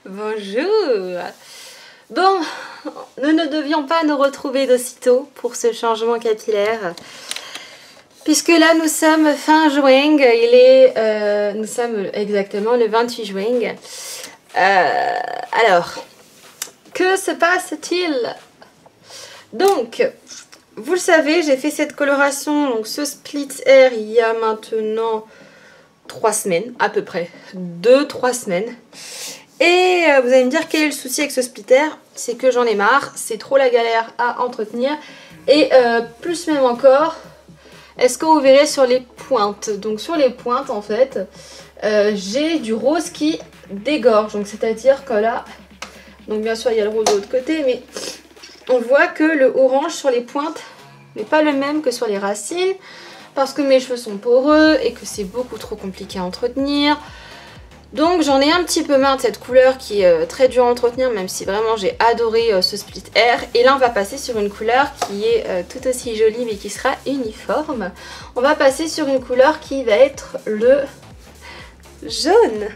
Bonjour. Bon, nous ne devions pas nous retrouver d'aussitôt pour ce changement capillaire. Puisque là nous sommes fin juin, nous sommes exactement le 28 juin. Alors, que se passe-t-il? Donc, vous le savez, j'ai fait cette coloration, donc ce split hair il y a maintenant 3 semaines à peu près, 2-3 semaines. Et vous allez me dire quel est le souci avec ce split hair? C'est que j'en ai marre, c'est trop la galère à entretenir. Et plus même encore, est-ce que vous verrez sur les pointes? Donc sur les pointes en fait, j'ai du rose qui dégorge. Donc c'est-à-dire que là, donc bien sûr il y a le rose de l'autre côté, mais on voit que le orange sur les pointes n'est pas le même que sur les racines. Parce que mes cheveux sont poreux et que c'est beaucoup trop compliqué à entretenir. Donc j'en ai un petit peu marre de cette couleur qui est très dure à entretenir, même si vraiment j'ai adoré ce split hair. Et là on va passer sur une couleur qui est tout aussi jolie mais qui sera uniforme. On va passer sur une couleur qui va être le jaune.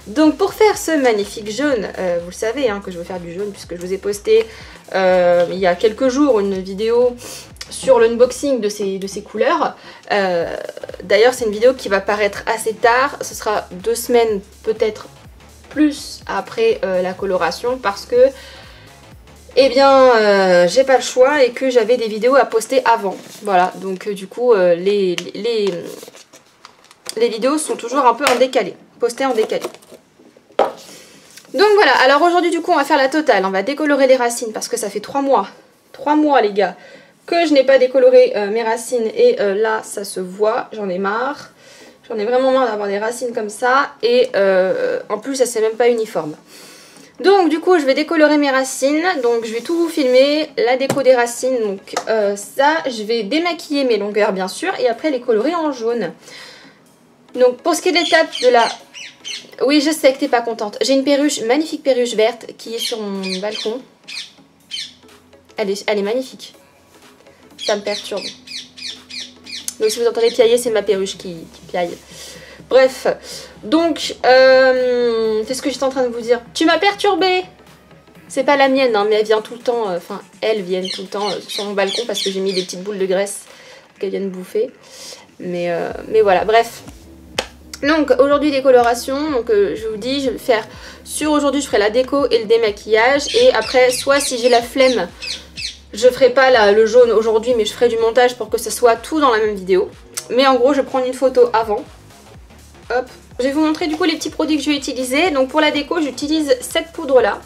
Donc pour faire ce magnifique jaune, vous le savez hein, que je veux faire du jaune puisque je vous ai posté il y a quelques jours une vidéo sur l'unboxing de ces couleurs. D'ailleurs c'est une vidéo qui va paraître assez tard, ce sera 2 semaines peut-être plus après la coloration parce que eh bien j'ai pas le choix et que j'avais des vidéos à poster avant. Voilà, donc du coup les vidéos sont toujours un peu en décalé, postées en décalé. Donc voilà, alors aujourd'hui du coup on va faire la totale, on va décolorer les racines parce que ça fait 3 mois les gars que je n'ai pas décoloré mes racines et là ça se voit, j'en ai marre. J'en ai vraiment marre d'avoir des racines comme ça et en plus ça c'est même pas uniforme. Donc du coup je vais décolorer mes racines, donc je vais tout vous filmer, la déco des racines, donc ça je vais démaquiller mes longueurs bien sûr et après les colorer en jaune. Donc pour ce qui est de l'étape de la... Oui je sais que t'es pas contente, j'ai une perruche, magnifique perruche verte qui est sur mon balcon. Elle est magnifique. Ça me perturbe. Donc si vous entendez piailler, c'est ma perruche qui piaille. Bref, donc c'est ce que j'étais en train de vous dire. Tu m'as perturbée. C'est pas la mienne, hein, mais elle vient tout le temps, enfin elles viennent tout le temps sur mon balcon parce que j'ai mis des petites boules de graisse qu'elles viennent bouffer. Mais voilà, bref. Donc aujourd'hui décoloration, donc je vous dis, je vais faire sur aujourd'hui, je ferai la déco et le démaquillage. Et après, soit si j'ai la flemme, je ferai pas le jaune aujourd'hui, mais je ferai du montage pour que ça soit tout dans la même vidéo. Mais en gros, je prends une photo avant. Hop. Je vais vous montrer du coup les petits produits que je vais utiliser. Donc pour la déco, j'utilise cette poudre là.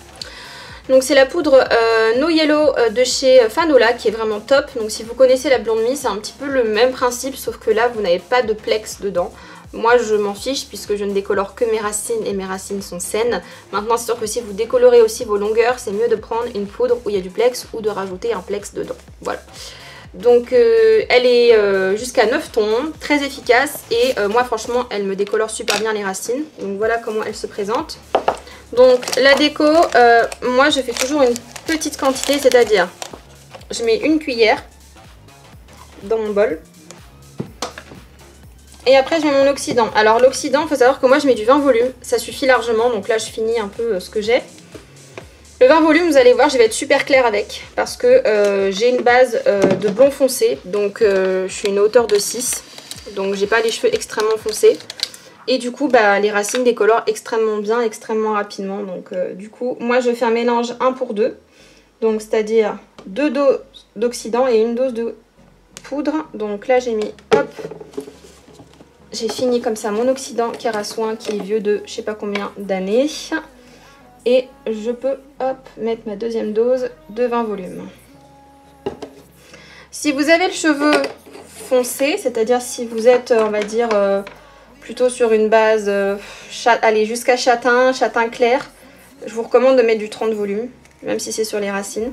Donc c'est la poudre No Yellow de chez Fanola qui est vraiment top. Donc si vous connaissez la Blonde Me, c'est un petit peu le même principe, sauf que là, vous n'avez pas de plex dedans. Moi je m'en fiche puisque je ne décolore que mes racines et mes racines sont saines. Maintenant c'est sûr que si vous décolorez aussi vos longueurs, c'est mieux de prendre une poudre où il y a du plex ou de rajouter un plex dedans. Voilà. Donc elle est jusqu'à 9 tons, très efficace et moi franchement elle me décolore super bien les racines. Donc voilà comment elle se présente. Donc la déco, moi je fais toujours une petite quantité, c'est-à-dire je mets une cuillère dans mon bol. Et après je mets mon oxydant. Alors l'oxydant, il faut savoir que moi je mets du 20 volume, ça suffit largement. Donc là je finis un peu ce que j'ai. Le 20 volume, vous allez voir, je vais être super claire avec. Parce que j'ai une base de blond foncé. Donc je suis une hauteur de 6. Donc j'ai pas les cheveux extrêmement foncés. Et du coup bah, les racines décolorent extrêmement bien, extrêmement rapidement. Donc du coup moi je fais un mélange 1 pour 2. Donc c'est-à-dire 2 doses d'oxydant et une dose de poudre. Donc là j'ai mis, hop, j'ai fini comme ça mon oxydant Kerastone qui est vieux de je sais pas combien d'années. Et je peux, hop, mettre ma deuxième dose de 20 volumes. Si vous avez le cheveu foncé, c'est-à-dire si vous êtes, on va dire, plutôt sur une base, allez, jusqu'à châtain, châtain clair, je vous recommande de mettre du 30 volumes, même si c'est sur les racines.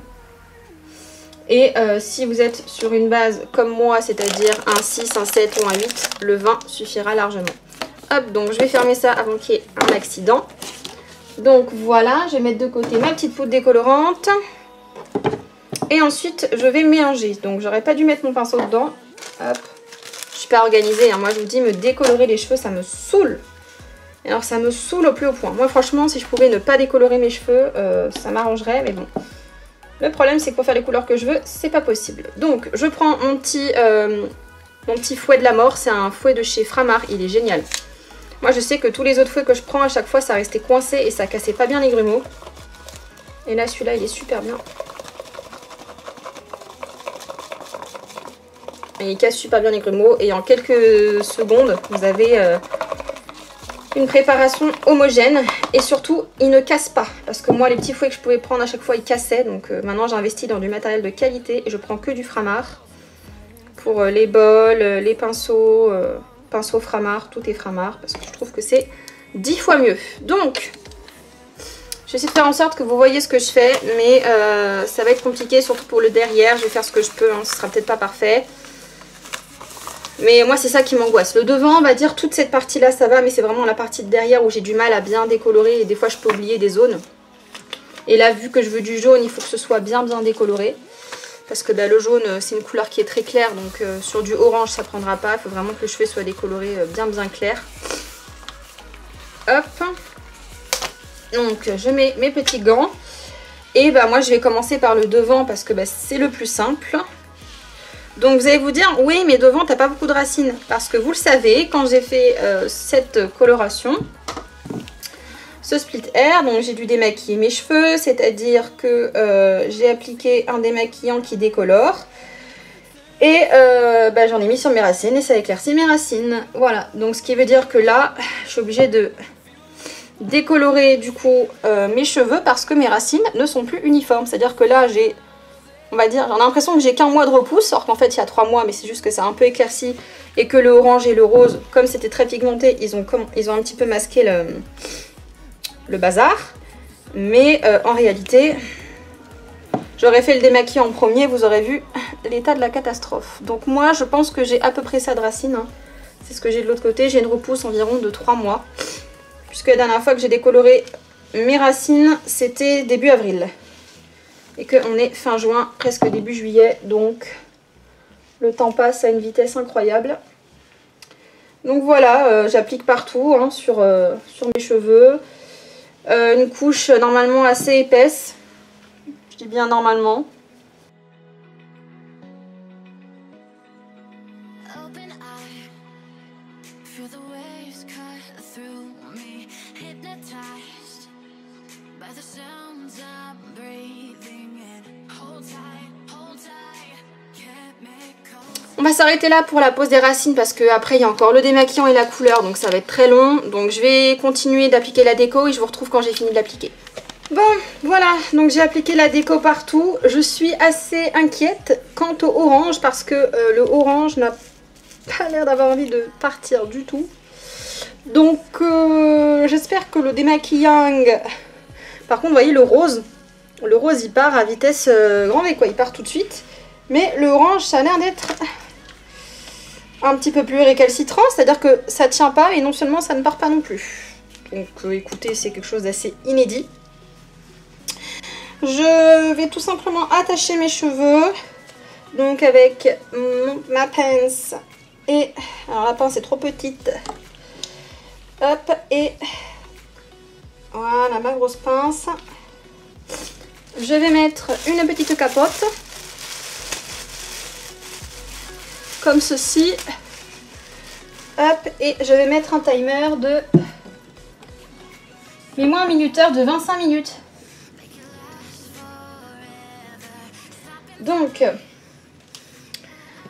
Et si vous êtes sur une base comme moi, c'est-à-dire un 6, un 7 ou un 8, le 20 suffira largement. Hop, donc je vais fermer ça avant qu'il y ait un accident. Donc voilà, je vais mettre de côté ma petite poudre décolorante. Et ensuite, je vais mélanger. Donc j'aurais pas dû mettre mon pinceau dedans. Hop, je suis pas organisée, hein. Moi je vous dis, me décolorer les cheveux, ça me saoule. Alors ça me saoule au plus haut point. Moi franchement, si je pouvais ne pas décolorer mes cheveux, ça m'arrangerait, mais bon. Le problème, c'est que pour faire les couleurs que je veux, c'est pas possible. Donc je prends mon petit fouet de la mort. C'est un fouet de chez Framar, il est génial. Moi je sais que tous les autres fouets que je prends, à chaque fois ça restait coincé et ça cassait pas bien les grumeaux. Et là celui-là il est super bien. Et il casse super bien les grumeaux et en quelques secondes vous avez une préparation homogène et surtout il ne casse pas, parce que moi les petits fouets que je pouvais prendre à chaque fois ils cassaient, donc maintenant j'ai investi dans du matériel de qualité et je prends que du Framar pour les bols, les pinceaux, pinceaux Framar, tout est Framar parce que je trouve que c'est 10 fois mieux. Donc je vais essayer de faire en sorte que vous voyez ce que je fais, mais ça va être compliqué surtout pour le derrière. Je vais faire ce que je peux, hein, ce sera peut-être pas parfait. Mais moi c'est ça qui m'angoisse. Le devant, on va dire toute cette partie là ça va, mais c'est vraiment la partie de derrière où j'ai du mal à bien décolorer et des fois je peux oublier des zones. Et là vu que je veux du jaune, il faut que ce soit bien décoloré. Parce que bah, le jaune c'est une couleur qui est très claire, donc sur du orange ça prendra pas. Il faut vraiment que le cheveu soit décoloré bien clair. Hop. Donc je mets mes petits gants. Et bah moi je vais commencer par le devant parce que bah, c'est le plus simple. Donc vous allez vous dire, oui mais devant t'as pas beaucoup de racines. Parce que vous le savez, quand j'ai fait cette coloration, ce split hair, donc j'ai dû démaquiller mes cheveux, c'est-à-dire que j'ai appliqué un démaquillant qui décolore. Et bah, j'en ai mis sur mes racines et ça éclaircit mes racines. Voilà, donc ce qui veut dire que là, je suis obligée de décolorer du coup mes cheveux parce que mes racines ne sont plus uniformes. C'est-à-dire que là j'ai... On va dire, j'en ai l'impression que j'ai qu'un mois de repousse, alors qu'en fait il y a 3 mois, mais c'est juste que ça a un peu éclairci et que le orange et le rose, comme c'était très pigmenté, ils ont un petit peu masqué le bazar. Mais en réalité, j'aurais fait le démaquillant en premier, vous aurez vu l'état de la catastrophe. Donc moi je pense que j'ai à peu près ça de racines, hein. C'est ce que j'ai de l'autre côté, j'ai une repousse environ de 3 mois. Puisque la dernière fois que j'ai décoloré mes racines, c'était début avril. Et qu'on est fin juin, presque début juillet, donc le temps passe à une vitesse incroyable. Donc voilà, j'applique partout hein, sur mes cheveux. Une couche normalement assez épaisse, je dis bien normalement. On va s'arrêter là pour la pose des racines parce qu'après il y a encore le démaquillant et la couleur, donc ça va être très long. Donc je vais continuer d'appliquer la déco et je vous retrouve quand j'ai fini de l'appliquer. Bon voilà, donc j'ai appliqué la déco partout. Je suis assez inquiète quant au orange parce que le orange n'a pas l'air d'avoir envie de partir du tout. Donc j'espère que le démaquillant... Par contre vous voyez le rose il part à vitesse grand V quoi, il part tout de suite. Mais le orange ça a l'air d'être un petit peu plus récalcitrant, c'est-à-dire que ça tient pas et non seulement ça ne part pas non plus. Donc écoutez, c'est quelque chose d'assez inédit. Je vais tout simplement attacher mes cheveux, donc avec ma pince et... Alors la pince est trop petite. Hop, et voilà ma grosse pince. Je vais mettre une petite capote. Comme ceci. Hop, et je vais mettre un timer de... Mets-moi un minuteur de 25 minutes. Donc,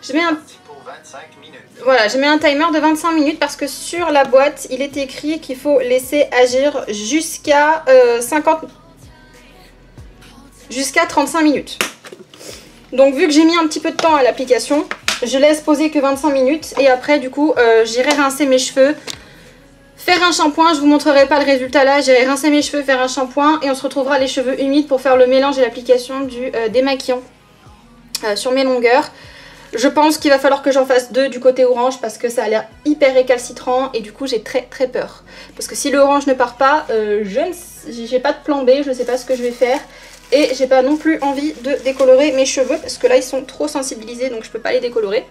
je mets un... Voilà, je mets un timer de 25 minutes parce que sur la boîte, il est écrit qu'il faut laisser agir jusqu'à 35 minutes. Donc, vu que j'ai mis un petit peu de temps à l'application, je laisse poser que 25 minutes et après du coup j'irai rincer mes cheveux, faire un shampoing. Je vous montrerai pas le résultat là, j'irai rincer mes cheveux, faire un shampoing et on se retrouvera les cheveux humides pour faire le mélange et l'application du démaquillant sur mes longueurs. Je pense qu'il va falloir que j'en fasse 2 du côté orange parce que ça a l'air hyper récalcitrant et du coup j'ai très peur. Parce que si le orange ne part pas, j'ai pas de plan B, je ne sais pas ce que je vais faire. Et j'ai pas non plus envie de décolorer mes cheveux parce que là ils sont trop sensibilisés donc je peux pas les décolorer.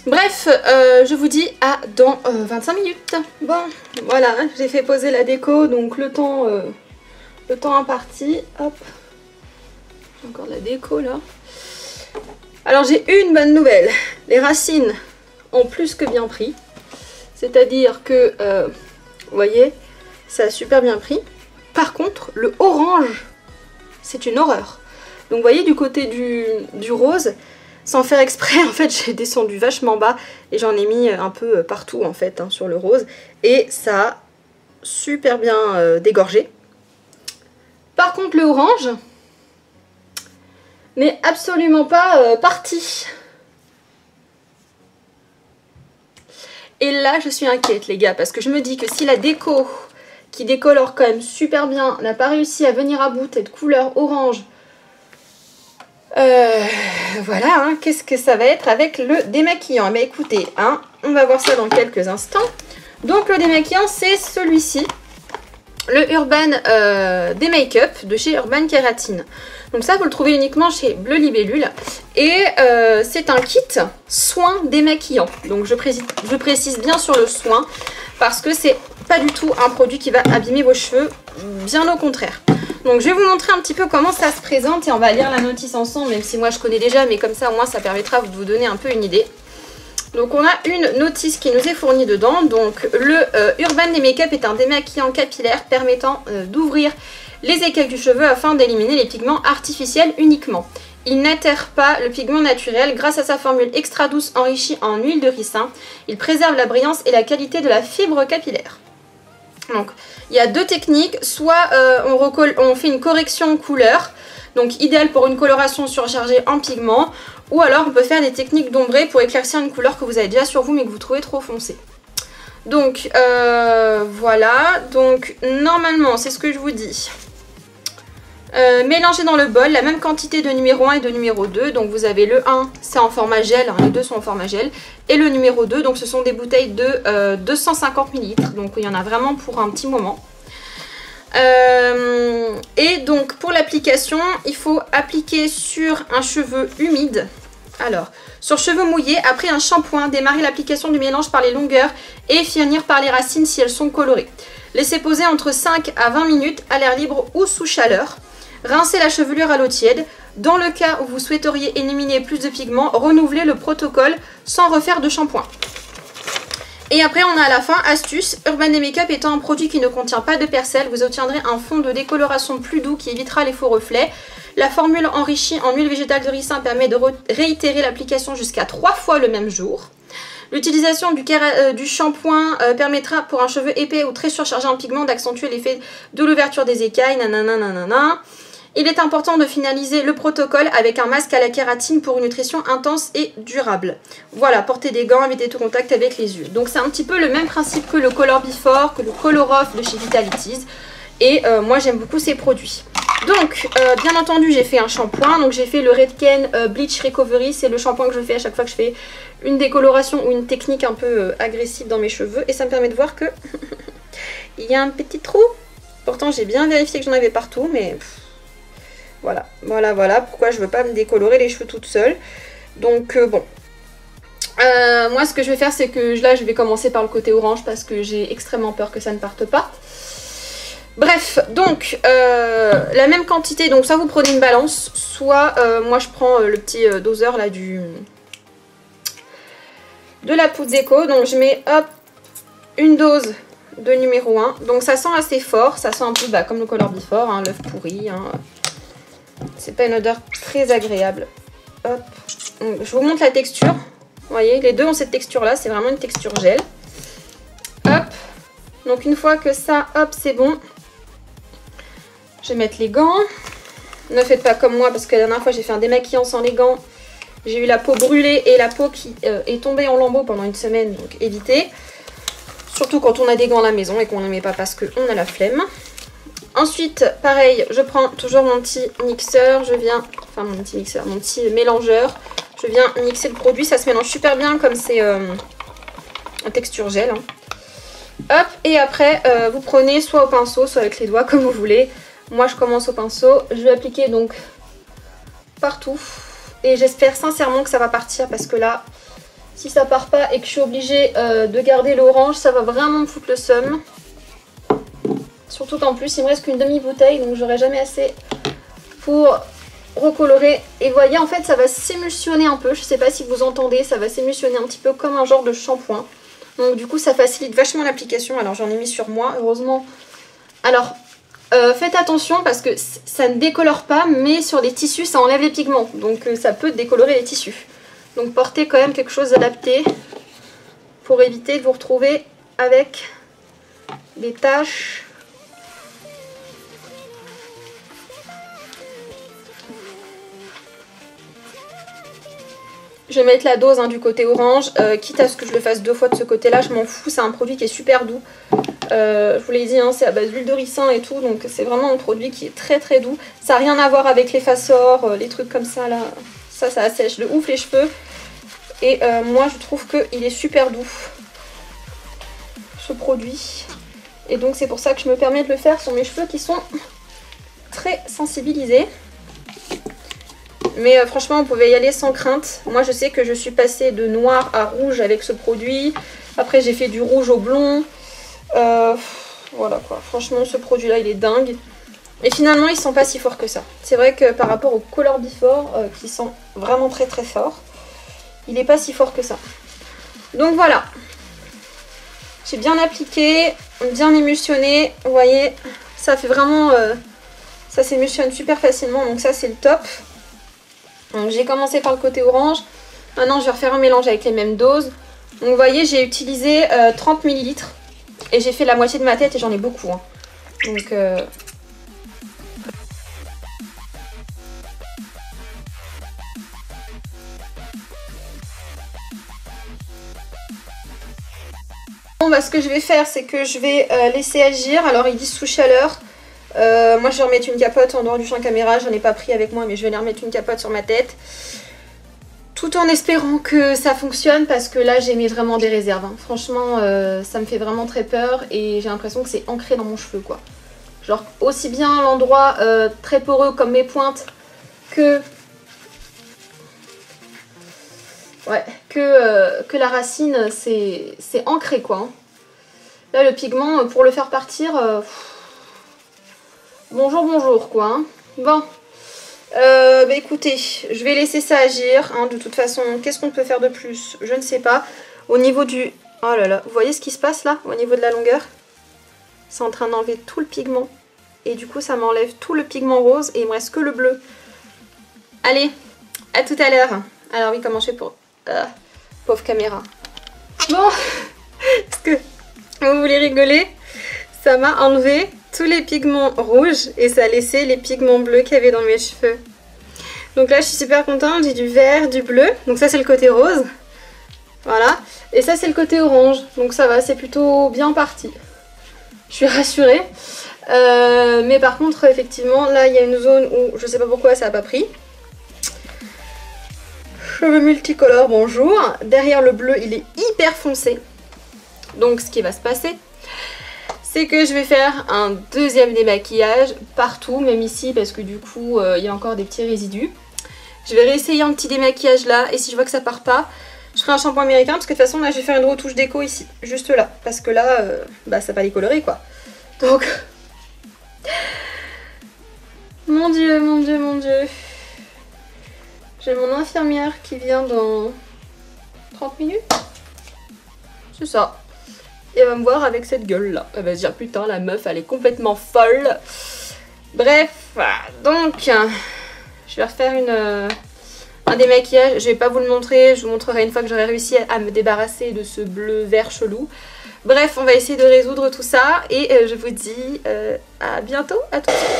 Bref, je vous dis à dans 25 minutes. Bon, voilà, j'ai fait poser la déco, donc le temps imparti. Hop, j'ai encore de la déco là. Alors j'ai une bonne nouvelle, les racines ont plus que bien pris. C'est-à-dire que, vous voyez, ça a super bien pris. Par contre, le orange, c'est une horreur. Donc vous voyez, du côté du rose, sans faire exprès, en fait, j'ai descendu vachement bas et j'en ai mis un peu partout, en fait, hein, sur le rose. Et ça a super bien dégorgé. Par contre, le orange n'est absolument pas parti. Et là, je suis inquiète, les gars, parce que je me dis que si la déco, qui décolore quand même super bien, n'a pas réussi à venir à bout cette couleur orange, voilà, hein, qu'est-ce que ça va être avec le démaquillant? Mais écoutez, hein, on va voir ça dans quelques instants. Donc le démaquillant, c'est celui-ci, le Urban Day Make-up de chez Urban Kératine. Donc ça, vous le trouvez uniquement chez Bleu Libellule. Et c'est un kit soin démaquillant. Donc je précise bien sur le soin, parce que c'est pas du tout un produit qui va abîmer vos cheveux, bien au contraire. Donc je vais vous montrer un petit peu comment ça se présente et on va lire la notice ensemble, même si moi je connais déjà, mais comme ça au moins ça permettra de vous donner un peu une idée. Donc on a une notice qui nous est fournie dedans. Donc le Urban Day Make-up est un démaquillant capillaire permettant d'ouvrir les écailles du cheveu afin d'éliminer les pigments artificiels uniquement. Il n'altère pas le pigment naturel grâce à sa formule extra douce enrichie en huile de ricin. Il préserve la brillance et la qualité de la fibre capillaire. Donc il y a deux techniques, soit on fait une correction couleur, donc idéal pour une coloration surchargée en pigments, ou alors on peut faire des techniques d'ombré pour éclaircir une couleur que vous avez déjà sur vous mais que vous trouvez trop foncée. Donc voilà, donc normalement c'est ce que je vous dis. Mélangez dans le bol la même quantité de numéro 1 et de numéro 2. Donc vous avez le 1, c'est en format gel, hein, les deux sont en format gel. Et le numéro 2, donc ce sont des bouteilles de 250 ml. Donc il y en a vraiment pour un petit moment. Et donc pour l'application, il faut appliquer sur un cheveu humide. Alors, sur cheveux mouillés, après un shampoing, démarrer l'application du mélange par les longueurs et finir par les racines si elles sont colorées. Laissez poser entre 5 à 20 minutes à l'air libre ou sous chaleur. Rincez la chevelure à l'eau tiède. Dans le cas où vous souhaiteriez éliminer plus de pigments, renouvelez le protocole sans refaire de shampoing. Et après on a à la fin, astuce, Urban Day Make-up étant un produit qui ne contient pas de percelle, vous obtiendrez un fond de décoloration plus doux qui évitera les faux reflets. La formule enrichie en huile végétale de ricin permet de réitérer l'application jusqu'à 3 fois le même jour. L'utilisation du shampoing permettra pour un cheveu épais ou très surchargé en pigments d'accentuer l'effet de l'ouverture des écailles, nanana, nanana. Il est important de finaliser le protocole avec un masque à la kératine pour une nutrition intense et durable. Voilà, portez des gants, évitez tout contact avec les yeux. Donc c'est un petit peu le même principe que le Color Before, que le Color Off de chez Vitalities. Et moi j'aime beaucoup ces produits. Donc bien entendu j'ai fait un shampoing. Donc j'ai fait le Redken Bleach Recovery. C'est le shampoing que je fais à chaque fois que je fais une décoloration ou une technique un peu agressive dans mes cheveux. Et ça me permet de voir que il y a un petit trou. Pourtant j'ai bien vérifié que j'en avais partout, mais... Voilà pourquoi je veux pas me décolorer les cheveux toute seule. Donc bon, moi ce que je vais faire c'est que là je vais commencer par le côté orange parce que j'ai extrêmement peur que ça ne parte pas. Bref, donc la même quantité, donc soit vous prenez une balance, soit moi je prends le petit doseur là de la poudre déco. Donc je mets hop une dose de numéro 1. Donc ça sent assez fort, ça sent un peu comme le Color Before, hein, l'œuf pourri, hein. C'est pas une odeur très agréable. Hop. Donc, je vous montre la texture. Vous voyez, les deux ont cette texture là, c'est vraiment une texture gel. Hop. Donc une fois que ça, hop, c'est bon. Je vais mettre les gants. Ne faites pas comme moi parce que la dernière fois j'ai fait un démaquillant sans les gants. J'ai eu la peau brûlée et la peau qui est tombée en lambeaux pendant une semaine, donc évitez. Surtout quand on a des gants à la maison et qu'on ne les met pas parce qu'on a la flemme. Ensuite, pareil, je prends toujours mon petit mixeur, mon petit mélangeur. Je viens mixer le produit, ça se mélange super bien comme c'est en texture gel. Hein. Hop, et après, vous prenez soit au pinceau, soit avec les doigts, comme vous voulez. Moi, je commence au pinceau. Je vais appliquer donc partout. Et j'espère sincèrement que ça va partir parce que là, Si ça part pas et que je suis obligée de garder l'orange, ça va vraiment me foutre le seum. Surtout qu'en plus il me reste qu'une demi-bouteille, donc j'aurai jamais assez pour recolorer. Et vous voyez, en fait ça va s'émulsionner un peu, je sais pas si vous entendez, ça va s'émulsionner un petit peu comme un genre de shampoing. Donc du coup ça facilite vachement l'application. Alors j'en ai mis sur moi, heureusement. Alors faites attention parce que ça ne décolore pas, mais sur les tissus ça enlève les pigments, donc ça peut décolorer les tissus. Donc portez quand même quelque chose d'adapté pour éviter de vous retrouver avec des taches. Je vais mettre la dose du côté orange, quitte à ce que je le fasse 2 fois de ce côté-là, je m'en fous, c'est un produit qui est super doux. Je vous l'ai dit, c'est à base d'huile de ricin et tout, donc c'est vraiment un produit qui est très très doux. Ça n'a rien à voir avec les Fassor, les trucs comme ça là, ça assèche de ouf les cheveux. Et moi je trouve qu'il est super doux, ce produit. Et donc c'est pour ça que je me permets de le faire sur mes cheveux qui sont très sensibilisés. Mais franchement, vous pouvez y aller sans crainte. Moi, je sais que je suis passée de noir à rouge avec ce produit. Après, j'ai fait du rouge au blond. Voilà quoi. Franchement, ce produit-là, il est dingue. Et finalement, ils sont pas si forts que ça. C'est vrai que par rapport au Color Before, qui sont vraiment très très forts, il n'est pas si fort que ça. Donc voilà. J'ai bien appliqué, bien émulsionné. Vous voyez, ça fait vraiment... ça s'émulsionne super facilement. Donc ça, c'est le top. Donc j'ai commencé par le côté orange, maintenant je vais refaire un mélange avec les mêmes doses. Donc vous voyez, j'ai utilisé 30 ml et j'ai fait la moitié de ma tête et j'en ai beaucoup. Donc bon, bah, ce que je vais faire, c'est que je vais laisser agir. Alors ils disent sous chaleur. Moi je vais remettre une capote en dehors du champ caméra, j'en ai pas pris avec moi mais je vais aller remettre une capote sur ma tête. Tout en espérant que ça fonctionne parce que là j'ai mis vraiment des réserves. Franchement ça me fait vraiment très peur et j'ai l'impression que c'est ancré dans mon cheveu quoi. Genre aussi bien l'endroit très poreux comme mes pointes que... Ouais, que la racine c'est ancré quoi. Là le pigment pour le faire partir... Bonjour, bonjour quoi. Bon, bah écoutez, je vais laisser ça agir. De toute façon, qu'est-ce qu'on peut faire de plus? Je ne sais pas. Au niveau du... Oh là là, vous voyez ce qui se passe là? Au niveau de la longueur? C'est en train d'enlever tout le pigment. Et du coup, ça m'enlève tout le pigment rose et il me reste que le bleu. Allez, à tout à l'heure. Alors oui, comment je fais pour... pauvre caméra. Bon, est-ce que vous voulez rigoler? Ça m'a enlevé tous les pigments rouges et ça a laissé les pigments bleus qu'il y avait dans mes cheveux. Donc là je suis super contente, j'ai du vert, du bleu, donc ça c'est le côté rose, voilà, et ça c'est le côté orange, donc ça va, c'est plutôt bien parti. Je suis rassurée, mais par contre effectivement là il y a une zone où je sais pas pourquoi ça n'a pas pris. Cheveux multicolores, bonjour. Derrière le bleu il est hyper foncé, donc ce qui va se passer, c'est que je vais faire un deuxième démaquillage partout, même ici, parce que du coup, il y a encore des petits résidus. Je vais réessayer un petit démaquillage là, et si je vois que ça part pas, je ferai un shampoing américain, parce que de toute façon, là, je vais faire une retouche déco ici, juste là, parce que là, bah, ça va les colorer, quoi. Donc... Mon Dieu, mon Dieu, mon Dieu. J'ai mon infirmière qui vient dans 30 minutes. C'est ça. Et elle va me voir avec cette gueule là. Elle va se dire putain la meuf elle est complètement folle. Bref, donc je vais refaire un démaquillage. Je vais pas vous le montrer, je vous montrerai une fois que j'aurai réussi à me débarrasser de ce bleu vert chelou. Bref, on va essayer de résoudre tout ça et je vous dis à bientôt, à tout de suite.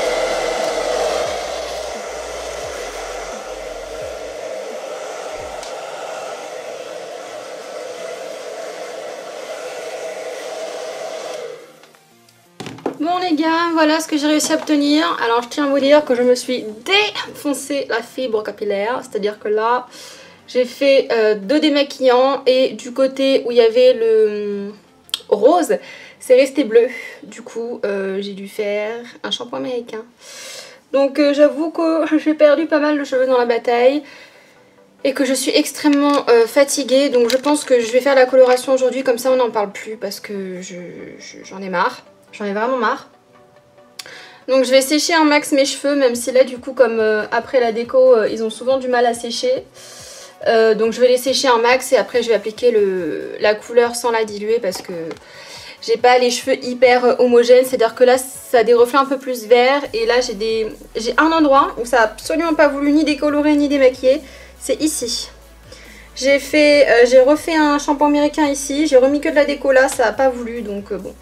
Bon les gars, voilà ce que j'ai réussi à obtenir. Alors je tiens à vous dire que je me suis défoncé la fibre capillaire. C'est-à-dire que là, j'ai fait 2 démaquillants et du côté où il y avait le rose, c'est resté bleu. Du coup, j'ai dû faire un shampoing américain. Donc j'avoue que j'ai perdu pas mal de cheveux dans la bataille. et que je suis extrêmement fatiguée. Donc je pense que je vais faire la coloration aujourd'hui, comme ça on n'en parle plus parce que j'en ai marre. J'en ai vraiment marre. Donc je vais sécher un max mes cheveux, même si là du coup comme après la déco ils ont souvent du mal à sécher. Donc je vais les sécher un max et après je vais appliquer la couleur sans la diluer parce que j'ai pas les cheveux hyper homogènes. C'est à dire que là ça a des reflets un peu plus verts et là j'ai un endroit où ça a absolument pas voulu ni décolorer ni démaquiller. C'est ici. J'ai refait un shampoing américain ici, j'ai remis que de la déco là, ça a pas voulu donc bon.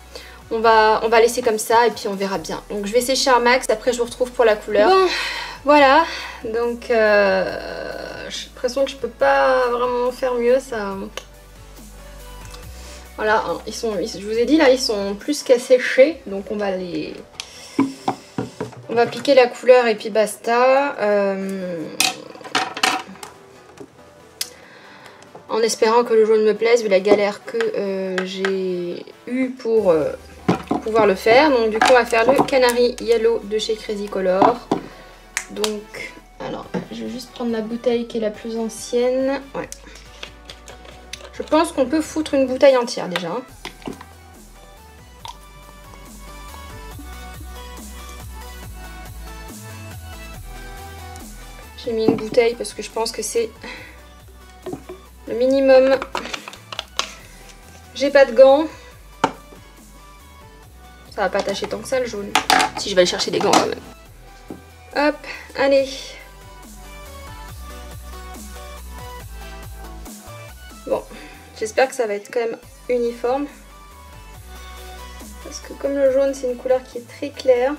On va laisser comme ça et puis on verra bien. Donc je vais sécher un max, après je vous retrouve pour la couleur. Bon, voilà. Donc j'ai l'impression que je peux pas vraiment faire mieux. Ça. Voilà, hein, je vous ai dit là, ils sont plus qu'à sécher. Donc on va appliquer la couleur et puis basta. En espérant que le jaune me plaise, vu la galère que j'ai eue pour pouvoir le faire. Donc du coup on va faire le Canary Yellow de chez Crazy Color. Donc alors je vais juste prendre la bouteille qui est la plus ancienne. Ouais. Je pense qu'on peut foutre une bouteille entière déjà. J'ai mis une bouteille parce que je pense que c'est le minimum. J'ai pas de gants. Ça va pas tâcher tant que ça le jaune. Si je vais aller chercher des gants quand même. Hop, allez. Bon, j'espère que ça va être quand même uniforme. Parce que comme le jaune c'est une couleur qui est très claire.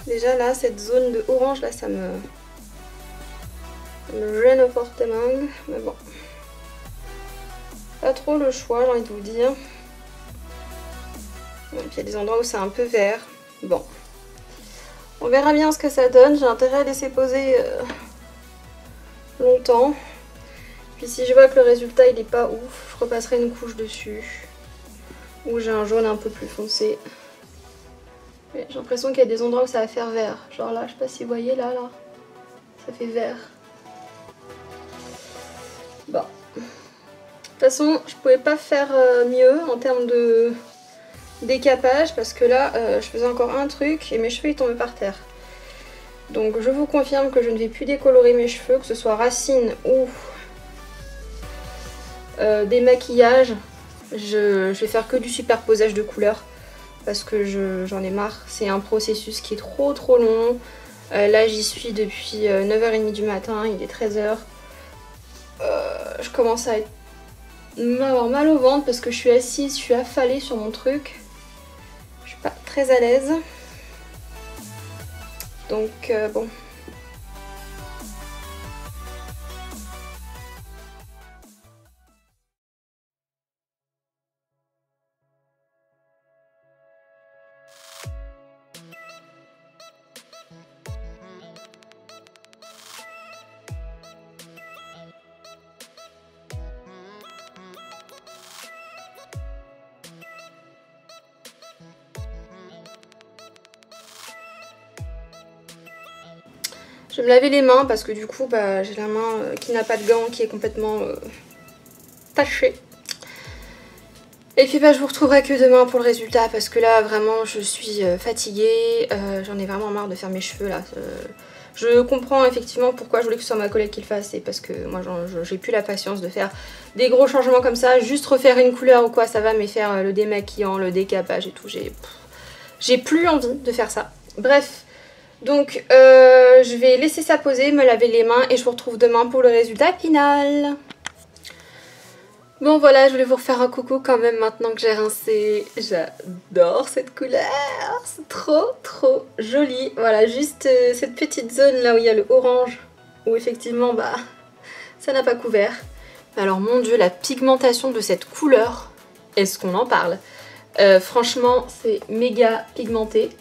Déjà là, cette zone de orange là, ça me gêne fortement. Mais bon. Pas trop le choix, j'ai envie de vous dire. Et puis il y a des endroits où c'est un peu vert. Bon. On verra bien ce que ça donne. J'ai intérêt à laisser poser longtemps. Puis si je vois que le résultat il est pas ouf, je repasserai une couche dessus. Ou j'ai un jaune un peu plus foncé. J'ai l'impression qu'il y a des endroits où ça va faire vert. Genre là, je sais pas si vous voyez là. Ça fait vert. Bon. De toute façon, je pouvais pas faire mieux en termes de décapage parce que là, je faisais encore un truc et mes cheveux ils tombaient par terre. Donc je vous confirme que je ne vais plus décolorer mes cheveux, que ce soit racines ou des maquillages. Je vais faire que du superposage de couleurs parce que j'en ai marre. C'est un processus qui est trop long. Là j'y suis depuis 9h30 du matin, il est 13h. Je commence à avoir mal au ventre parce que je suis assise, je suis affalée sur mon truc. Je suis pas très à l'aise. Donc bon. Je vais me laver les mains parce que du coup bah, j'ai la main qui n'a pas de gants, qui est complètement tachée. Et puis bah, je vous retrouverai que demain pour le résultat parce que là vraiment je suis fatiguée. J'en ai vraiment marre de faire mes cheveux là. Je comprends effectivement pourquoi je voulais que ce soit ma collègue qui le fasse. C'est parce que moi j'ai plus la patience de faire des gros changements comme ça. Juste refaire une couleur ou quoi ça va, mais faire le démaquillant, le décapage et tout. J'ai plus envie de faire ça. Bref. Donc je vais laisser ça poser, me laver les mains et je vous retrouve demain pour le résultat final. Bon voilà, je voulais vous refaire un coucou quand même maintenant que j'ai rincé. J'adore cette couleur, c'est trop joli. Voilà, juste cette petite zone là où il y a le orange, où effectivement bah ça n'a pas couvert. Alors mon dieu, la pigmentation de cette couleur, est-ce qu'on en parle? Franchement c'est méga pigmenté.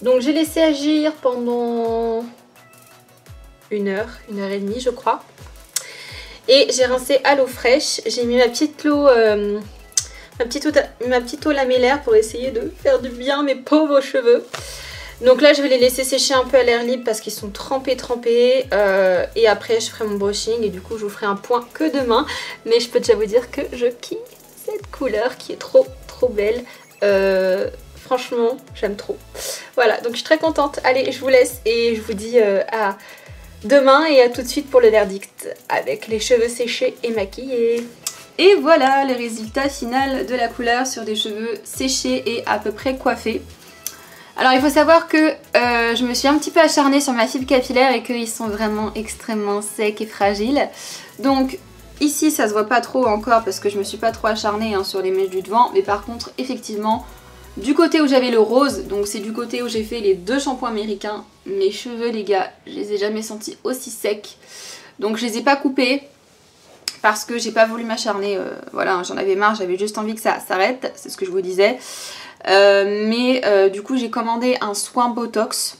Donc j'ai laissé agir pendant 1h et demie je crois. Et j'ai rincé à l'eau fraîche. J'ai mis ma petite eau lamellaire pour essayer de faire du bien à mes pauvres cheveux. Donc là je vais les laisser sécher un peu à l'air libre parce qu'ils sont trempés. Et après je ferai mon brushing et du coup je vous ferai un point que demain. Mais je peux déjà vous dire que je kiffe cette couleur qui est trop belle. Franchement j'aime trop. Voilà, donc je suis très contente. Allez, je vous laisse et je vous dis à demain et à tout de suite pour le verdict avec les cheveux séchés et maquillés. Et voilà le résultat final de la couleur sur des cheveux séchés et à peu près coiffés. Alors il faut savoir que je me suis un petit peu acharnée sur ma fibre capillaire et qu'ils sont vraiment extrêmement secs et fragiles. Donc ici ça se voit pas trop encore parce que je me suis pas trop acharnée hein, sur les mèches du devant. Mais par contre effectivement du côté où j'avais le rose, donc c'est du côté où j'ai fait les 2 shampoings américains, mes cheveux les gars je les ai jamais sentis aussi secs. Donc je les ai pas coupés parce que j'ai pas voulu m'acharner, voilà j'en avais marre, j'avais juste envie que ça s'arrête, c'est ce que je vous disais. Du coup j'ai commandé un soin Botox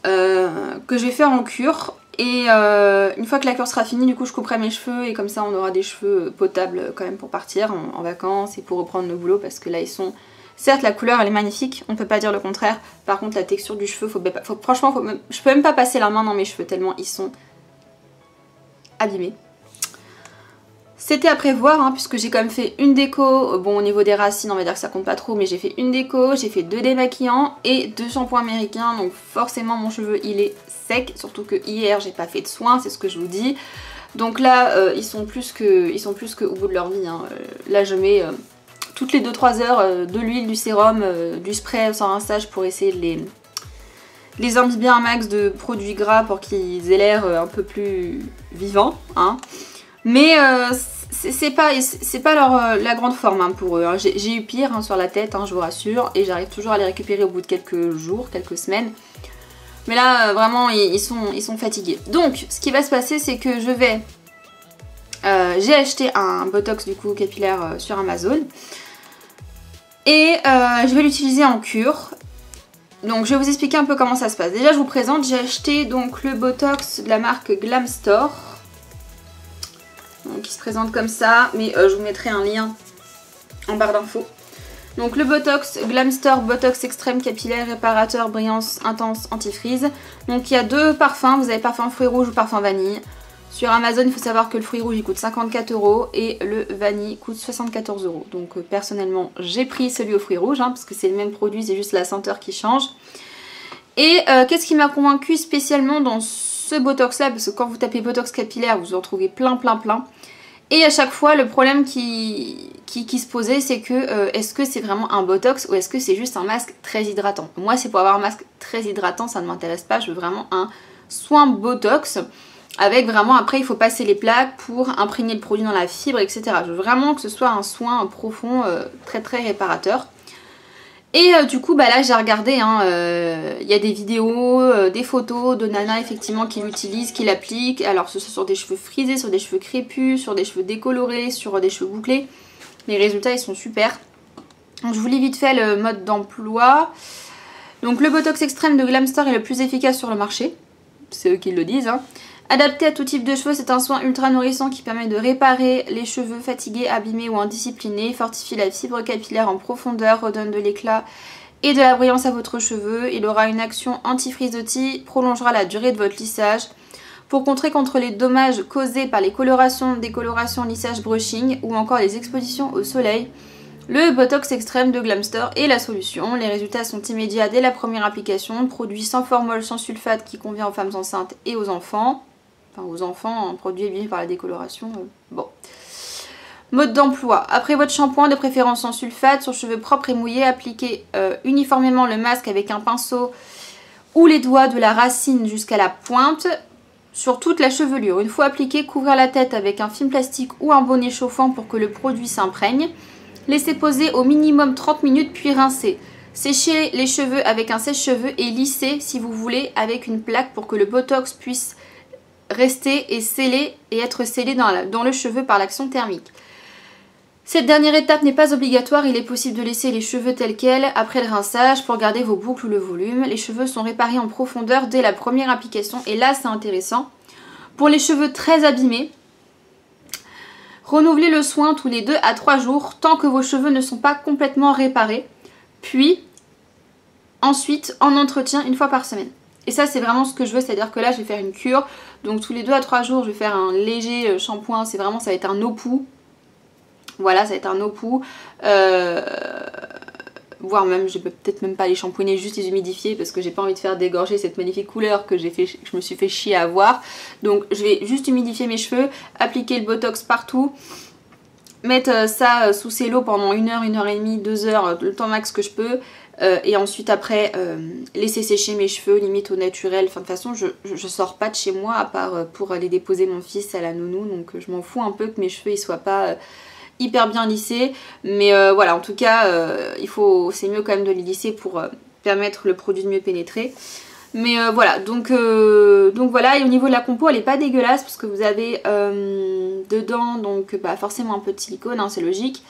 que je vais faire en cure. Et une fois que la cure sera finie, du coup je couperai mes cheveux et comme ça on aura des cheveux potables quand même pour partir en vacances et pour reprendre le boulot parce que là ils sont... Certes la couleur elle est magnifique, on ne peut pas dire le contraire. Par contre la texture du cheveu, franchement je peux même pas passer la main dans mes cheveux tellement ils sont abîmés. C'était à prévoir hein, puisque j'ai quand même fait une déco, bon au niveau des racines on va dire que ça compte pas trop mais j'ai fait une déco, j'ai fait 2 démaquillants et 2 shampoings américains donc forcément mon cheveu il est sec, surtout que hier j'ai pas fait de soins, c'est ce que je vous dis. Donc là ils sont plus que au bout de leur vie hein. Là je mets toutes les 2-3 heures de l'huile, du sérum, du spray sans rinçage pour essayer de les imbiber un max de produits gras pour qu'ils aient l'air un peu plus vivants hein. Mais c'est pas la grande forme hein, pour eux. Hein. J'ai eu pire hein, sur la tête, hein, je vous rassure. Et j'arrive toujours à les récupérer au bout de quelques jours, quelques semaines. Mais là, vraiment, ils sont fatigués. Donc, ce qui va se passer, c'est que je vais... j'ai acheté un Botox du coup capillaire sur Amazon. Et je vais l'utiliser en cure. Donc, je vais vous expliquer un peu comment ça se passe. Déjà, je vous présente, j'ai acheté donc le Botox de la marque Glam Store. Donc il se présente comme ça, mais je vous mettrai un lien en barre d'infos. Donc le Botox Glam Store Botox Extrême Capillaire Réparateur Brillance Intense Antifreeze. Donc il y a 2 parfums, vous avez parfum fruit rouge ou parfum vanille. Sur Amazon il faut savoir que le fruit rouge il coûte 54 € et le vanille coûte 74 €. Donc personnellement j'ai pris celui au fruit rouge hein, parce que c'est le même produit, c'est juste la senteur qui change. Et qu'est-ce qui m'a convaincu spécialement dans ce Botox là, parce que quand vous tapez Botox capillaire vous en trouvez plein. Et à chaque fois le problème qui se posait c'est que est-ce que c'est vraiment un Botox ou est-ce que c'est juste un masque très hydratant. Moi c'est pour avoir un masque très hydratant, ça ne m'intéresse pas, je veux vraiment un soin Botox avec vraiment après il faut passer les plaques pour imprégner le produit dans la fibre etc. Je veux vraiment que ce soit un soin profond très réparateur. Et du coup bah là j'ai regardé, hein, y a des vidéos, des photos de nanas effectivement qui l'utilisent, qui l'appliquent. Alors ce soit sur des cheveux frisés, sur des cheveux crépus, sur des cheveux décolorés, sur des cheveux bouclés. Les résultats ils sont super. Donc je vous lis vite fait le mode d'emploi. Donc le Botox Extrême de Glam Store est le plus efficace sur le marché. C'est eux qui le disent hein. Adapté à tout type de cheveux, c'est un soin ultra nourrissant qui permet de réparer les cheveux fatigués, abîmés ou indisciplinés, fortifie la fibre capillaire en profondeur, redonne de l'éclat et de la brillance à votre cheveu. Il aura une action anti-frisottis, prolongera la durée de votre lissage. Pour contrer contre les dommages causés par les colorations, décolorations, lissage, brushing ou encore les expositions au soleil, le Botox Extrême de Glam Store est la solution. Les résultats sont immédiats dès la première application. Produit sans formol, sans sulfate qui convient aux femmes enceintes et aux enfants. Enfin aux enfants, un produit éliminés par la décoloration. Bon. Mode d'emploi. Après votre shampoing, de préférence sans sulfate, sur cheveux propres et mouillés, appliquez uniformément le masque avec un pinceau ou les doigts de la racine jusqu'à la pointe sur toute la chevelure. Une fois appliqué, couvrir la tête avec un film plastique ou un bonnet chauffant pour que le produit s'imprègne. Laissez poser au minimum 30 minutes puis rincer. Séchez les cheveux avec un sèche-cheveux et lissez si vous voulez avec une plaque pour que le Botox puisse rester et être scellé dans le cheveu par l'action thermique. Cette dernière étape n'est pas obligatoire, il est possible de laisser les cheveux tels quels après le rinçage pour garder vos boucles ou le volume. Les cheveux sont réparés en profondeur dès la première application et là c'est intéressant. Pour les cheveux très abîmés, renouvelez le soin tous les 2 à 3 jours tant que vos cheveux ne sont pas complètement réparés. Puis ensuite en entretien une fois par semaine. Et ça c'est vraiment ce que je veux, c'est-à-dire que là je vais faire une cure, donc tous les 2 à 3 jours je vais faire un léger shampoing, c'est vraiment, ça va être un eau pou. Voilà, ça va être un eau pou. Voire même, je peux peut-être même pas les shampouiner, juste les humidifier parce que j'ai pas envie de faire dégorger cette magnifique couleur que je me suis fait chier à avoir. Donc je vais juste humidifier mes cheveux, appliquer le botox partout, mettre ça sous cello pendant 1 heure, 1 heure et demie, 2 heures, le temps max que je peux. Et ensuite après laisser sécher mes cheveux limite au naturel. Enfin de toute façon je sors pas de chez moi à part pour aller déposer mon fils à la nounou, donc je m'en fous un peu que mes cheveux ils soient pas hyper bien lissés, mais voilà, en tout cas c'est mieux quand même de les lisser pour permettre le produit de mieux pénétrer. Mais voilà, donc voilà, et au niveau de la compo elle est pas dégueulasse parce que vous avez dedans donc forcément un peu de silicone, hein, c'est logique.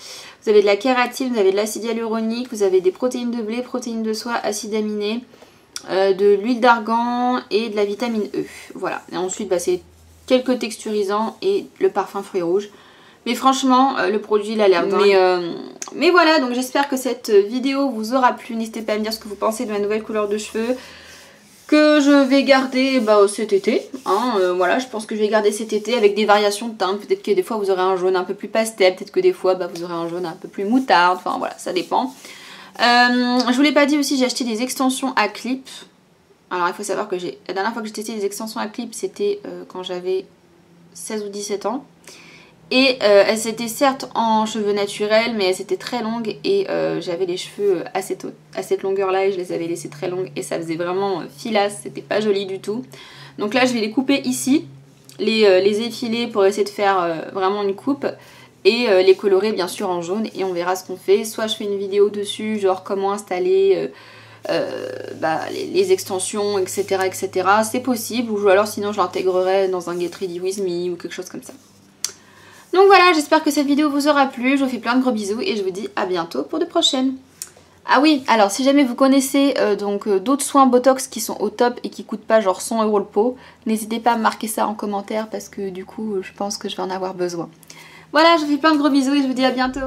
Vous avez de la kératine, vous avez de l'acide hyaluronique, vous avez des protéines de blé, protéines de soie, acides aminés, de l'huile d'argan et de la vitamine E. Voilà, et ensuite c'est quelques texturisants et le parfum fruits rouges. Mais franchement, le produit il a l'air dingue. Mais voilà, donc j'espère que cette vidéo vous aura plu. N'hésitez pas à me dire ce que vous pensez de ma nouvelle couleur de cheveux, que je vais garder cet été. Hein, voilà, je pense que je vais garder cet été avec des variations de teinte. Peut-être que des fois vous aurez un jaune un peu plus pastel, peut-être que des fois vous aurez un jaune un peu plus moutarde. Enfin voilà, ça dépend. Je vous l'ai pas dit aussi, j'ai acheté des extensions à clip. Alors il faut savoir que la dernière fois que j'ai testé des extensions à clip, c'était quand j'avais 16 ou 17 ans. Et elles étaient certes en cheveux naturels, mais elles étaient très longues et j'avais les cheveux à cette longueur là et je les avais laissées très longues et ça faisait vraiment filasse, c'était pas joli du tout. Donc là je vais les couper ici, les effiler pour essayer de faire vraiment une coupe et les colorer bien sûr en jaune et on verra ce qu'on fait. Soit je fais une vidéo dessus, genre comment installer les extensions, etc. etc. C'est possible, ou alors sinon je l'intégrerai dans un Get Ready With Me ou quelque chose comme ça. Donc voilà, j'espère que cette vidéo vous aura plu, je vous fais plein de gros bisous et je vous dis à bientôt pour de prochaines. Ah oui, alors si jamais vous connaissez d'autres soins Botox qui sont au top et qui coûtent pas genre 100 € le pot, n'hésitez pas à me marquer ça en commentaire parce que du coup je pense que je vais en avoir besoin. Voilà, je vous fais plein de gros bisous et je vous dis à bientôt.